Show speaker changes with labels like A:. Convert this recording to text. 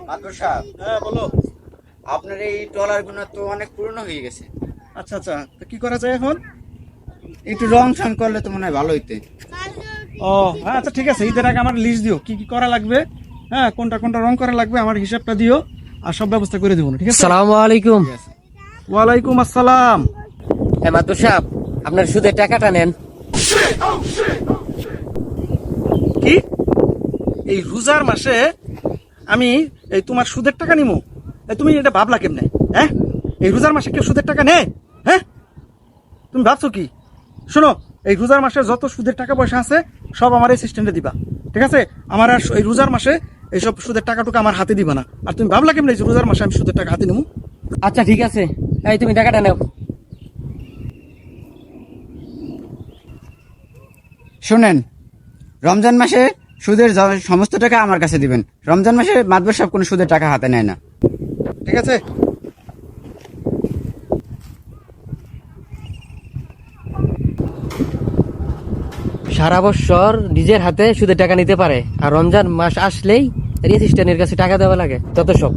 A: মাদবর সাহেব,
B: হ্যাঁ বলো।
A: আপনার এই ট্রলার গুলো তো অনেক পুরনো হয়ে গেছে।
B: আচ্ছা আচ্ছা, তো কি করা যায় এখন?
A: একটু রং সং করলে তো মনে হয় ভালো হইতে।
B: ও হ্যাঁ, আচ্ছা ঠিক আছে, ঈদের আগে আমার লিস্ট দিও কি কি করা লাগবে। হ্যাঁ, কোনটা কোনটা রং করা লাগবে আমার হিসাবটা দিও, আর সব ব্যবস্থা করে দেবো, ঠিক আছে?
C: আসসালামু আলাইকুম।
B: ওয়ালাইকুম আসসালাম।
C: মাদবর সাহেব, আপনার সুদের টাকাটা নেন।
B: কি এই রোজার মাসে আমি এই তোমার সুদের টাকা নিমু? তুমি এটা ভাবলা কেমনে? হ্যাঁ, এই রোজার মাসে কেউ সুদের টাকা নেয়? হ্যাঁ, তুমি ভাবছো কি? শোনো, এই রোজার মাসে যত সুদের টাকা পয়সা আছে সব আমার এই সিস্টেমে দিবা, ঠিক আছে? আমার আর এই রোজার মাসে এইসব সুদের টাকাটুকু আমার হাতে দিবা না। আর তুমি ভাবলা কেমনে যে রোজার মাসে আমি সুদের টাকা হাতে নিমু?
C: আচ্ছা ঠিক আছে, এই তুমি টাকাটা নাও।
A: শোনেন, রমজান মাসে সুদের সমস্ত টাকা আমার কাছে দিবেন। রমজান মাসে মাদবর সাহেব কোনো সুদের টাকা হাতে নেয় না।
B: ঠিক আছে?
C: সারা বছর নিজের হাতে সুদের টাকা নিতে পারে, আর রমজান মাস আসলেই রেজিস্ট্রারের কাছে টাকা দেওয়া লাগে, তত সব।